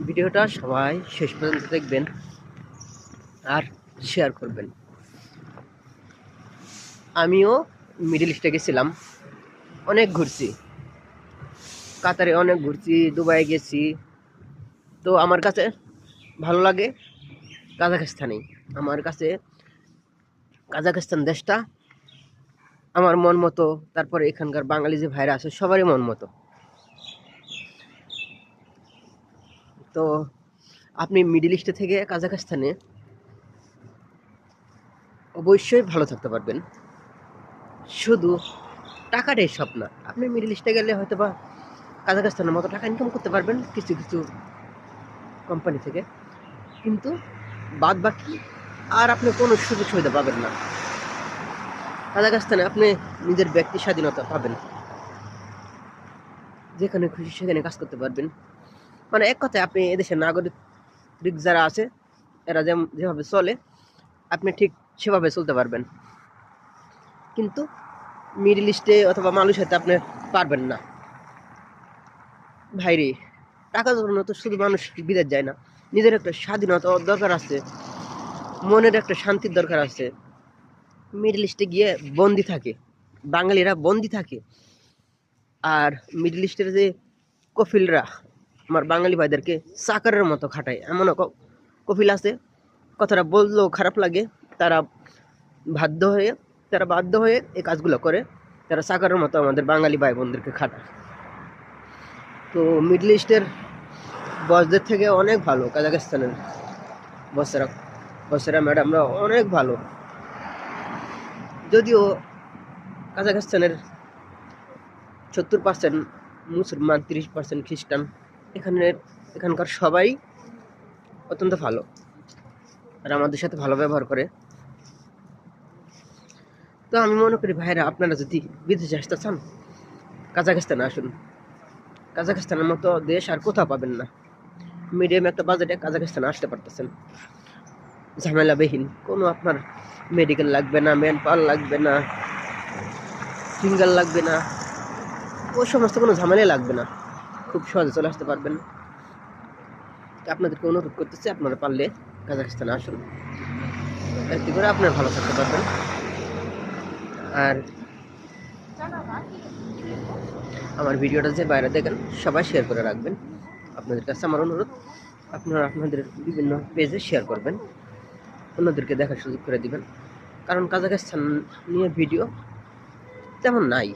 ভিডিওটা সবাই শেষ পর্যন্ত দেখবেন আর শেয়ার করবেন। আমিও মিডল ইস্টে গেছিলাম, অনেক ঘুরছি, কাতারে অনেক ঘুরছি, দুবাই গেছি। তো আমার কাছে ভালো লাগে কাজাখস্তানেই। আমার কাছে কাজাখস্তান দেশটা আমার মন মতো, তারপরে এখানকার বাঙালি যে ভাইরা আছে সবারই মন মতো। তো আপনি মিডল ইস্টে থেকে কাজাখস্তানে অবশ্যই ভালো থাকতে পারবেন। শুধু টাকাটাই সব না, আপনি মিডল ইস্টে গেলে হয়তো বা কাজাখস্তানের মতো টাকা ইনকাম করতে পারবেন কিছু কিছু কোম্পানি থেকে, কিন্তু বাদ বাকি আর আপনি কোনো সুযোগ সুবিধা পাবেন না। কাজাখস্তানে আপনি নিজের ব্যক্তি স্বাধীনতা পাবেন, যেখানে খুশি সেখানে কাজ করতে পারবেন। মানে এক কথায় আপনি এদেশের নাগরিক যারা আছে এরা যেভাবে চলে আপনি ঠিক সেভাবে চলতে পারবেন। কিন্তু মিডল ইস্টে অথবা মালয়েশিয়াতে আপনি পারবেন না ভাইরে। টাকার জন্য তো শুধু মানুষ বিদেশ যায় না, নিজের একটা স্বাধীনতা দরকার আছে, মনের একটা শান্তির দরকার আছে। মিডল ইস্টে গিয়ে বন্দি থাকে, বাঙালিরা বন্দি থাকে। আর মিডল ইস্টের যে কফিলরা আমার বাঙালি ভাইদেরকে চাকরের মতো খাটায়, এমনও কফিল আছে, কথাটা বললেও খারাপ লাগে, তারা বাধ্য হয়ে এই কাজগুলো করে, তারা চাকরের মতো আমাদের বাঙালি ভাই বোনদেরকে খাটায়। তো মিডল ইস্টের বসদের থেকে অনেক ভালো কাজাখস্তানের বসেরা, ম্যাডামরা অনেক ভালো। যদিও কাজাখস্তানের 70% মুসলমান, 30% খ্রিস্টান, এখানকার সবাই অত্যন্ত ভালো আর আমাদের সাথে ভালো ব্যবহার করে। তো আমি মনে করি ভাইরা, আপনারা যদি বিদেশে আসতে চান কাজাখস্তানে আসুন। কাজাখস্তানের মতো দেশ আর কোথাও পাবেন না। মিডিয়াম একটা বাজেটে কাজাখস্তানে আসতে পারতেছেন, ঝামেলাবিহীন। কোনো আপনার মেডিকেল লাগবে না, ম্যান পাওয়ার লাগবে না, ফিঙ্গার লাগবে না, ওই সমস্ত কোনো ঝামেলাই লাগবে না, খুব সহজে চলে আসতে পারবেন। আপনাদেরকে অনুরোধ করতেছি, আপনারা পারলে কাজাখস্তানে আসুন, এতে করে আপনারা ভালো থাকতে পারবেন। আর আমার ভিডিওটা যে বাইরে দেখেন সবাই শেয়ার করে রাখবেন। আপনাদের কাছে আমার অনুরোধ, আপনারা আপনাদের বিভিন্ন পেজে শেয়ার করবেন, অন্যদেরকে দেখার সুযোগ করে দিবেন। কারণ কাজাখস্তান নিয়ে ভিডিও তেমন নাই।